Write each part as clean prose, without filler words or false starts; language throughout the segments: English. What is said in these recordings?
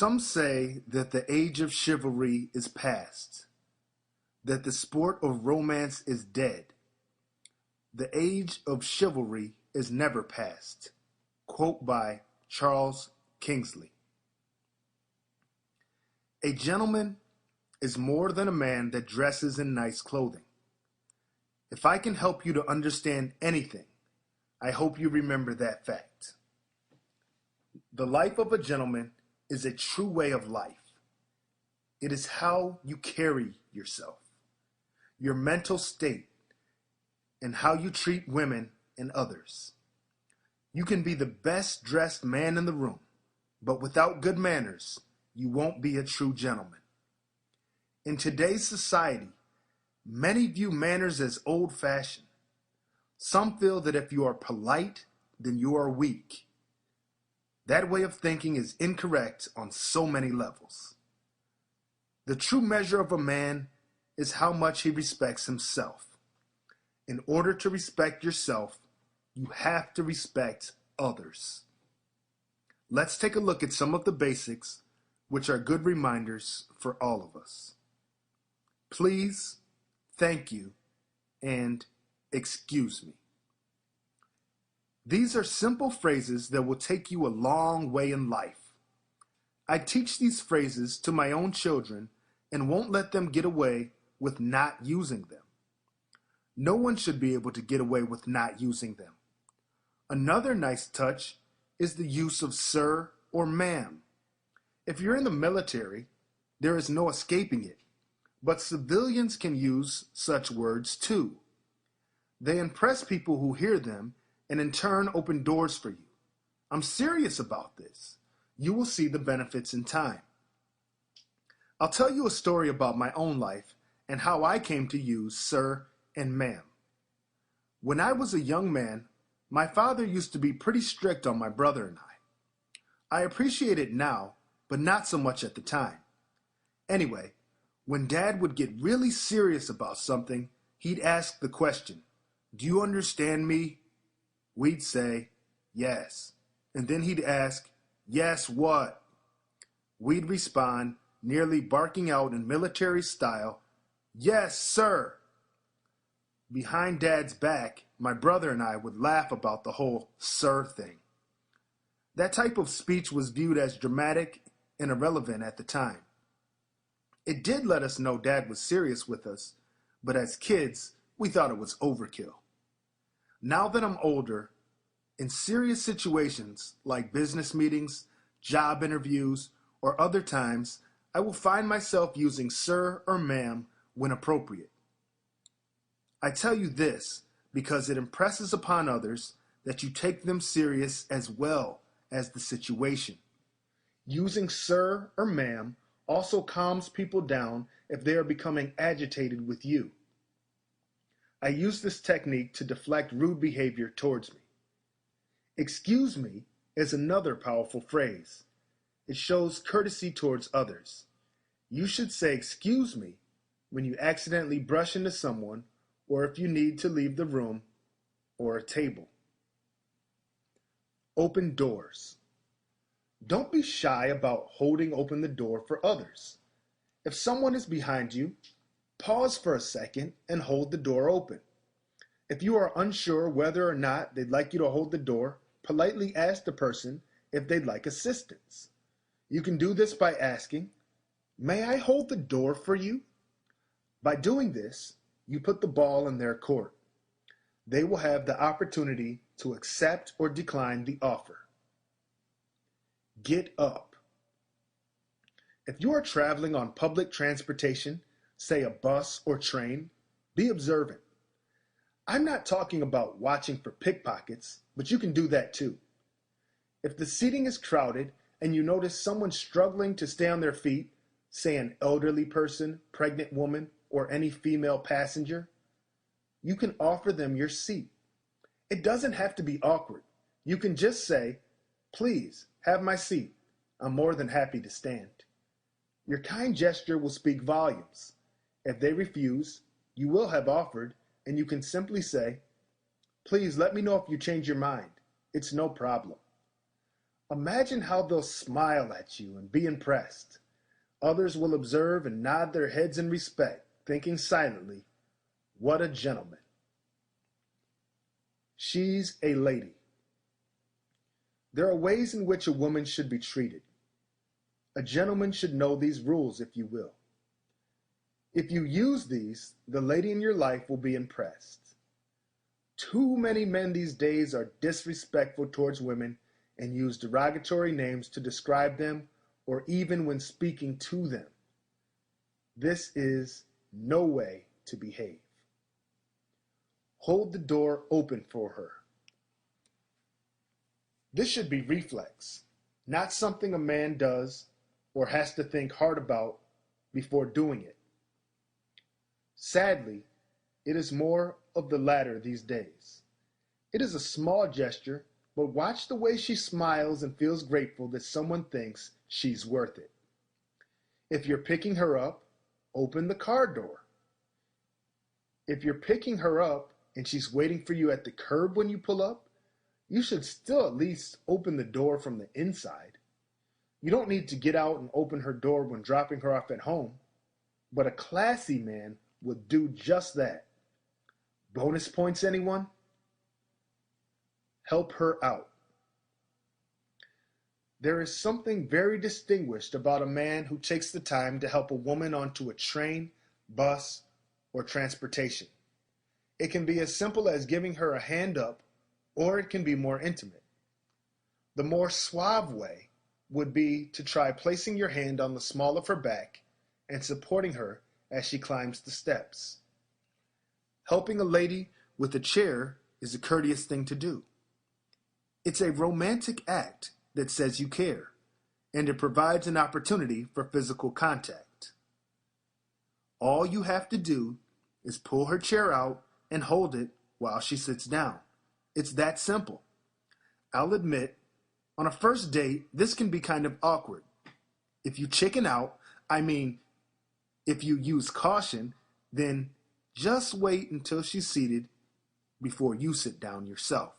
Some say that the age of chivalry is past, that the sport of romance is dead. The age of chivalry is never past. Quote by Charles Kingsley. A gentleman is more than a man that dresses in nice clothing. If I can help you to understand anything, I hope you remember that fact. The life of a gentleman is a true way of life. It is how you carry yourself, your mental state, and how you treat women and others. You can be the best dressed man in the room, but without good manners, you won't be a true gentleman. In today's society, many view manners as old-fashioned. Some feel that if you are polite, then you are weak. That way of thinking is incorrect on so many levels. The true measure of a man is how much he respects himself. In order to respect yourself, you have to respect others. Let's take a look at some of the basics, which are good reminders for all of us. Please, thank you, and excuse me. These are simple phrases that will take you a long way in life. I teach these phrases to my own children and won't let them get away with not using them. No one should be able to get away with not using them. Another nice touch is the use of sir or ma'am. If you're in the military, there is no escaping it, but civilians can use such words too. They impress people who hear them and in turn open doors for you. I'm serious about this. You will see the benefits in time. I'll tell you a story about my own life and how I came to use sir and ma'am. When I was a young man, my father used to be pretty strict on my brother and I. I appreciate it now, but not so much at the time. Anyway, when Dad would get really serious about something, he'd ask the question, "Do you understand me?" We'd say, "Yes." And then he'd ask, "Yes, what?" We'd respond, nearly barking out in military style, "Yes, sir." Behind Dad's back, my brother and I would laugh about the whole sir thing. That type of speech was viewed as dramatic and irrelevant at the time. It did let us know Dad was serious with us, but as kids, we thought it was overkill. Now that I'm older, in serious situations like business meetings, job interviews, or other times, I will find myself using sir or ma'am when appropriate. I tell you this because it impresses upon others that you take them serious as well as the situation. Using sir or ma'am also calms people down if they are becoming agitated with you. I use this technique to deflect rude behavior towards me. Excuse me is another powerful phrase. It shows courtesy towards others. You should say excuse me when you accidentally brush into someone or if you need to leave the room or a table. Open doors. Don't be shy about holding open the door for others. If someone is behind you, pause for a second and hold the door open. If you are unsure whether or not they'd like you to hold the door, politely ask the person if they'd like assistance. You can do this by asking, "May I hold the door for you?" By doing this, you put the ball in their court. They will have the opportunity to accept or decline the offer. Get up. If you are traveling on public transportation, say a bus or train, be observant. I'm not talking about watching for pickpockets, but you can do that too. If the seating is crowded and you notice someone struggling to stay on their feet, say an elderly person, pregnant woman, or any female passenger, you can offer them your seat. It doesn't have to be awkward. You can just say, "Please, have my seat. I'm more than happy to stand." Your kind gesture will speak volumes. If they refuse, you will have offered, and you can simply say, "Please let me know if you change your mind. It's no problem." Imagine how they'll smile at you and be impressed. Others will observe and nod their heads in respect, thinking silently, "What a gentleman." She's a lady. There are ways in which a woman should be treated. A gentleman should know these rules, if you will. If you use these, the lady in your life will be impressed. Too many men these days are disrespectful towards women and use derogatory names to describe them or even when speaking to them. This is no way to behave. Hold the door open for her. This should be reflex, not something a man does or has to think hard about before doing it. Sadly, it is more of the latter these days. It is a small gesture, but watch the way she smiles and feels grateful that someone thinks she's worth it. If you're picking her up, open the car door. If you're picking her up and she's waiting for you at the curb when you pull up, you should still at least open the door from the inside. You don't need to get out and open her door when dropping her off at home, but a classy man would do just that. Bonus points, anyone? Help her out. There is something very distinguished about a man who takes the time to help a woman onto a train, bus, or transportation. It can be as simple as giving her a hand up, or it can be more intimate. The more suave way would be to try placing your hand on the small of her back and supporting her as she climbs the steps. Helping a lady with a chair is a courteous thing to do. It's a romantic act that says you care, and it provides an opportunity for physical contact. All you have to do is pull her chair out and hold it while she sits down. It's that simple. I'll admit, on a first date, this can be kind of awkward. If you chicken out, if you use caution, then just wait until she's seated before you sit down yourself.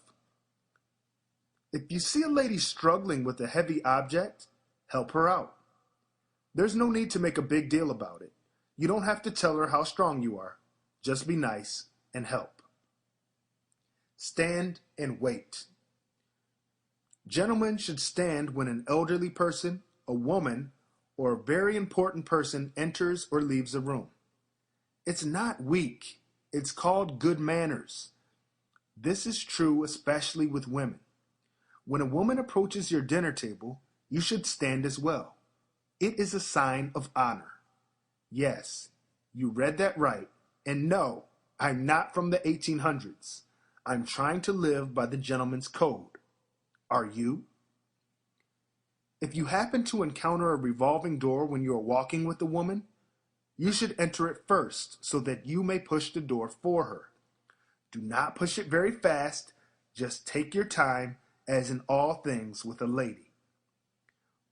If you see a lady struggling with a heavy object, help her out. There's no need to make a big deal about it. You don't have to tell her how strong you are. Just be nice and help. Stand and wait. Gentlemen should stand when an elderly person, a woman, or a very important person enters or leaves a room. It's not weak. It's called good manners. This is true especially with women. When a woman approaches your dinner table, you should stand as well. It is a sign of honor. Yes, you read that right. And no, I'm not from the 1800s. I'm trying to live by the gentleman's code. Are you? If you happen to encounter a revolving door when you are walking with a woman, you should enter it first so that you may push the door for her. Do not push it very fast. Just take your time, as in all things with a lady.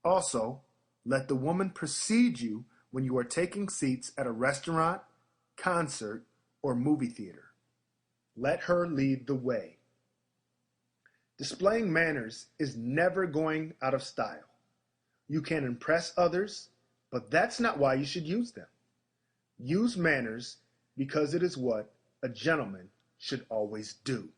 Also, let the woman precede you when you are taking seats at a restaurant, concert, or movie theater. Let her lead the way. Displaying manners is never going out of style. You can impress others, but that's not why you should use them. Use manners because it is what a gentleman should always do.